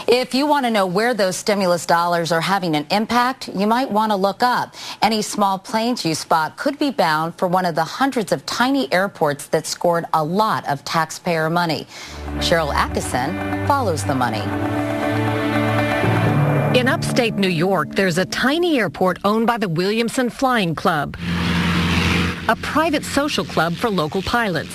If you want to know where those stimulus dollars are having an impact, you might want to look up. Any small planes you spot could be bound for one of the hundreds of tiny airports that scored a lot of taxpayer money. Cheryl Atkinson follows the money. In upstate New York, there's a tiny airport owned by the Williamson Flying Club, a private social club for local pilots.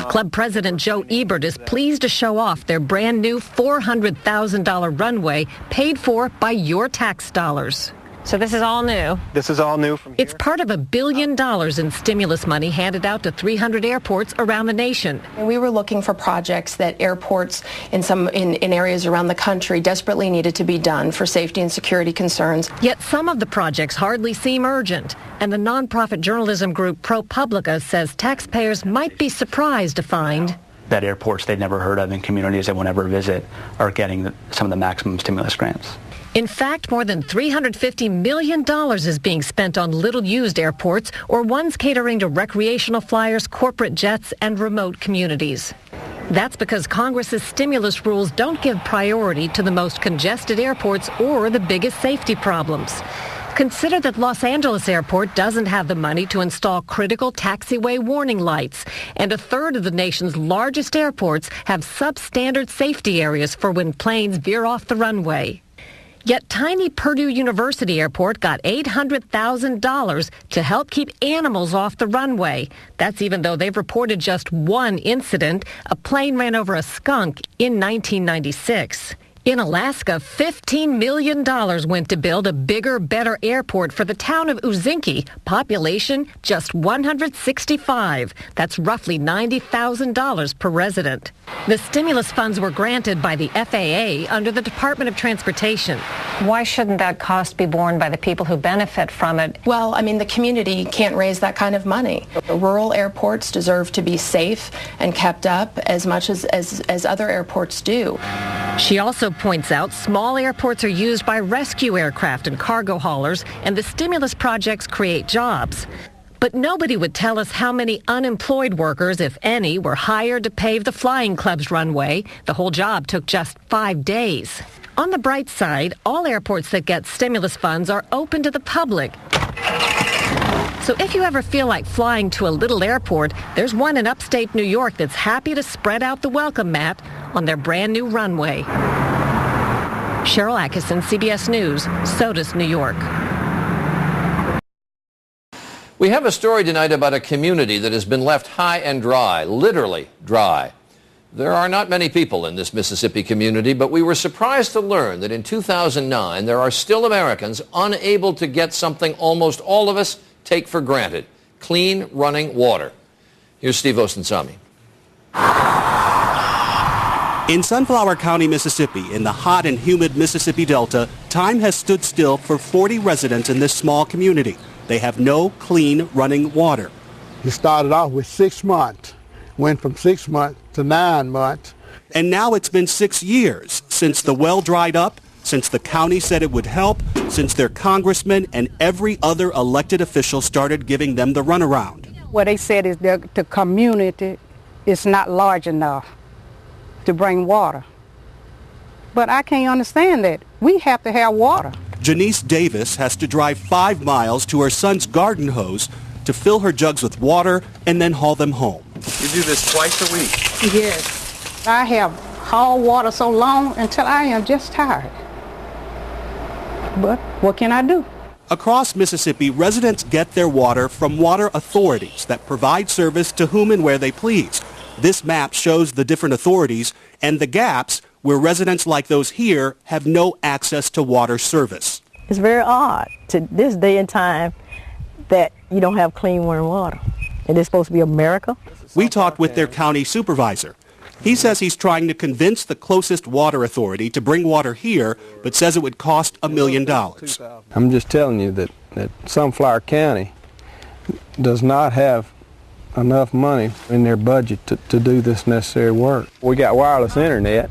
Club President Joe Ebert is pleased to show off their brand new $400,000 runway paid for by your tax dollars. So this is all new? This is all new from here. It's part of $1 billion in stimulus money handed out to 300 airports around the nation. We were looking for projects that airports in areas around the country desperately needed to be done for safety and security concerns. Yet some of the projects hardly seem urgent, and the nonprofit journalism group ProPublica says taxpayers might be surprised to find that airports they'd never heard of in communities they won't ever visit are getting some of the maximum stimulus grants. In fact, more than $350 million is being spent on little-used airports or ones catering to recreational flyers, corporate jets, and remote communities. That's because Congress's stimulus rules don't give priority to the most congested airports or the biggest safety problems. Consider that Los Angeles Airport doesn't have the money to install critical taxiway warning lights, and a third of the nation's largest airports have substandard safety areas for when planes veer off the runway. Yet tiny Purdue University Airport got $800,000 to help keep animals off the runway. That's even though they've reported just one incident. A plane ran over a skunk in 1996. In Alaska, $15 million went to build a bigger, better airport for the town of Uzinki. Population, just 165. That's roughly $90,000 per resident. The stimulus funds were granted by the FAA under the Department of Transportation. Why shouldn't that cost be borne by the people who benefit from it? Well, I mean, the community can't raise that kind of money. Rural airports deserve to be safe and kept up as much as other airports do. She also points out small airports are used by rescue aircraft and cargo haulers, and the stimulus projects create jobs. But nobody would tell us how many unemployed workers, if any, were hired to pave the Flying Club's runway. The whole job took just 5 days. On the bright side, all airports that get stimulus funds are open to the public. So if you ever feel like flying to a little airport, there's one in upstate New York that's happy to spread out the welcome mat on their brand new runway. Cheryl Atkinson, CBS News, Sodus, New York. We have a story tonight about a community that has been left high and dry, literally dry. There are not many people in this Mississippi community, but we were surprised to learn that in 2009 there are still Americans unable to get something almost all of us take for granted: clean running water. Here's Steve Osunsami. In Sunflower County, Mississippi, in the hot and humid Mississippi Delta, time has stood still for 40 residents in this small community. They have no clean running water. It started off with 6 months, went from 6 months to 9 months. And now it's been 6 years since the well dried up, since the county said it would help, since their congressman and every other elected official started giving them the runaround. What they said is that the community is not large enough to bring water. But I can't understand that. We have to have water. Janice Davis has to drive 5 miles to her son's garden hose to fill her jugs with water and then haul them home. You do this twice a week? Yes. I have hauled water so long until I am just tired. But what can I do? Across Mississippi, residents get their water from water authorities that provide service to whom and where they please. This map shows the different authorities and the gaps where residents like those here have no access to water service. It's very odd to this day and time that you don't have clean running water. And it's supposed to be America. We talked with their county supervisor. He says he's trying to convince the closest water authority to bring water here, but says it would cost $1 million. I'm just telling you that Sunflower County does not have enough money in their budget to do this necessary work. We got wireless internet.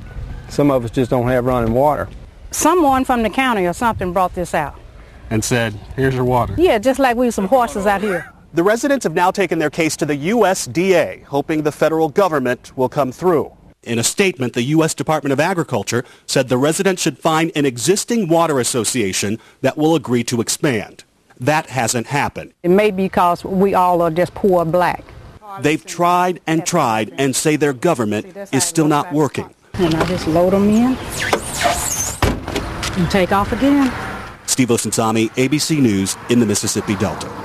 Some of us just don't have running water. Someone from the county or something brought this out. And said, here's your water. Yeah, just like we were some horses out here. The residents have now taken their case to the USDA, hoping the federal government will come through. In a statement, the U.S. Department of Agriculture said the residents should find an existing water association that will agree to expand. That hasn't happened. It may be because we all are just poor black. They've tried and say their government is still not working. And I just load them in and take off again. Steve Osunsami, ABC News in the Mississippi Delta.